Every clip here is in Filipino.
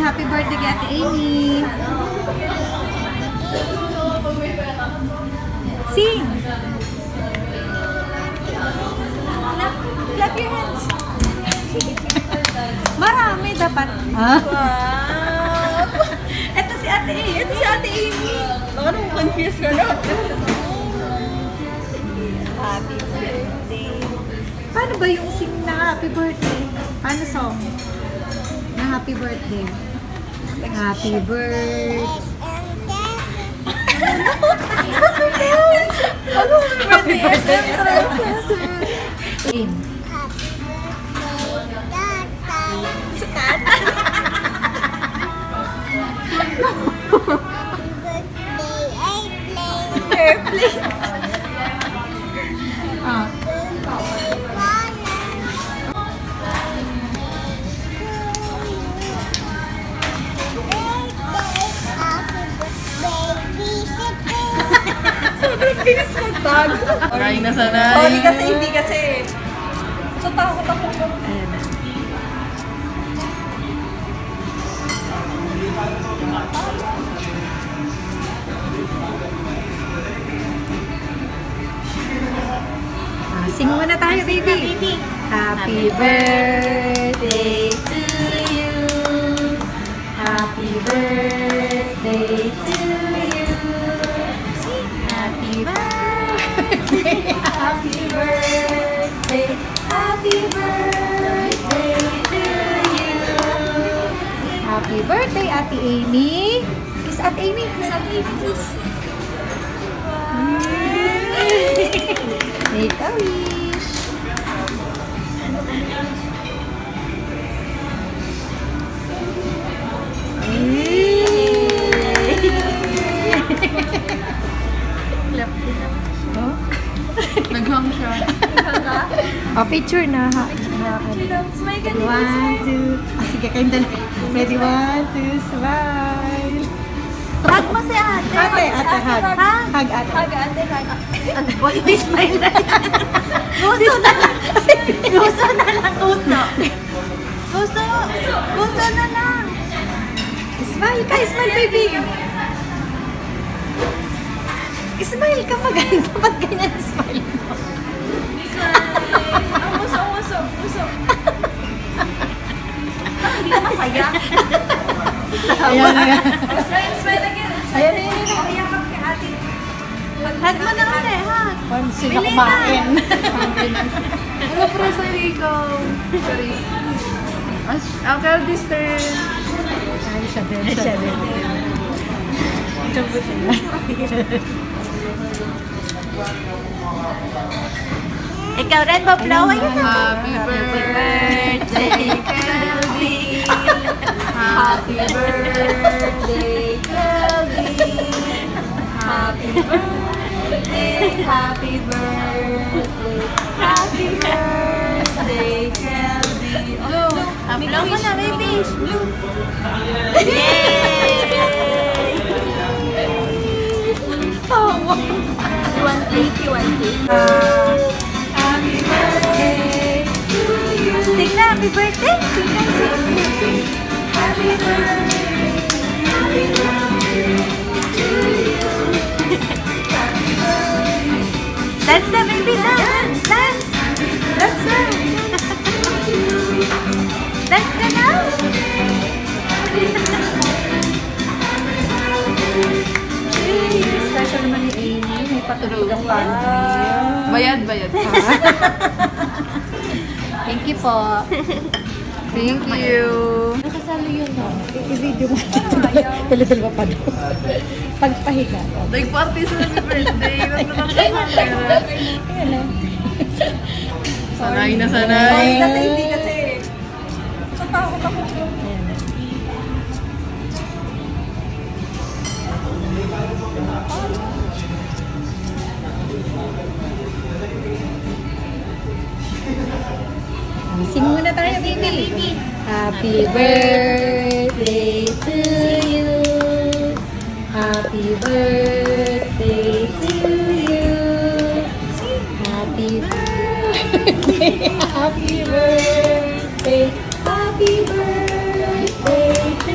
happy birthday kay Ate Amy. Sing! Clap your hands. Marami dapat. Wow! Ito si Ate Amy. Ito si Ate Amy. Anong confused ka na? Happy birthday. Paano ba yung sing na happy birthday? Paano song? Na happy birthday. Happy birthday. Happy birthday. Airplane. Ah. Sobrang bilis mag-tag. Sanay na sanay. Sorry kasi, hindi kasi. So, takot ako. Ayan. Sing muna tayo, baby. Happy birthday to you. Happy birthday to you. Happy birthday. Happy birthday. Happy birthday to you. Happy birthday, Ate Amy. Kiss Ate Amy. Kiss Ate Amy, kiss. Make a wish. Naghang siya. Oh, picture na ha. One, two. Ah, sige, kayong dalawa. Ready? One, two, smile. Hug mo si ate. Ate, hug. Hug, ate. Hug, ate, hug. Ate, boy, smile na yan. Gusto na lang. Gusto na lang. Gusto na lang. Smile ka, smile, baby. Smile ka, maganda. Ba't ganyan smile mo? Uso. Hindi na masaya. Ayan na. Smile again. Ayan. Ayakap kay ate. Hug mo na ulit, hug. Paano sila kumain? Hello, Professor Rico. Sorry. Uncle Dister. Ay, siya din. Ito po sila. Ikaw rin, Bablaw. Happy birthday, Kelvin. Happy birthday, Kelvin. Happy birthday, happy birthday, happy birthday, Kelvin. Bablaw mo na, baby. Yay! Happy birthday to you. Sing na, happy birthday. Sing na, sing. Happy birthday. Happy birthday to you. Happy birthday. Dance na, baby. Dance. Dance na. Dance ka na. Special naman ni Amy. May patulog ang pantry. Bayad. Thank you po. Thank you. Nakasalo yun, no? I-video mo. Dala-dala pa doon. Pagpahiga. Nag-party sa happy birthday. Ayan na. Sanay na sanay. Hindi kasi. So, takot ako. Ayan na. Sing muna tayo, baby. Happy birthday to you. Happy birthday to you. Happy birthday. Happy birthday. Happy birthday to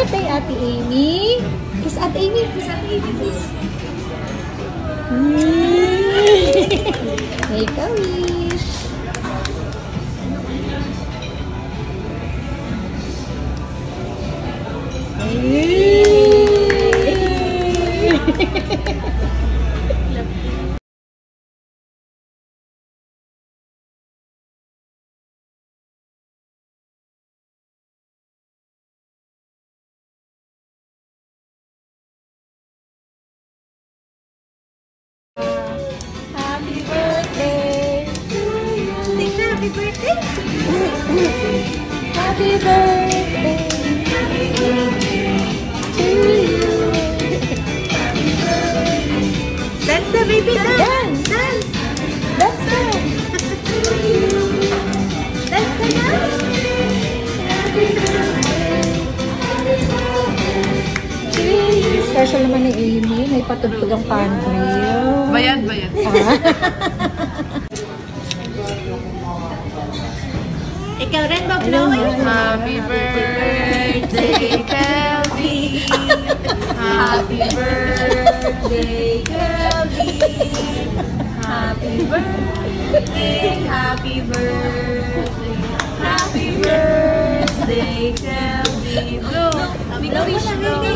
birthday, Ate Amy. Kiss Ate Amy. Kiss Ate Amy, kiss. Make a wish. Happy birthday to you. Sing na, happy birthday. Happy birthday to you. Dance na, baby, dance. Dance. Dance na. Dance ka na. Special naman ni Amy. May patugtog ang pantry. Bayad. Ikaw rin, mag-blowing. Happy birthday, Kelvin. Happy birthday, Kelvin. Happy birthday, happy birthday. Happy birthday, Kelvin. Go. Make a wish, go.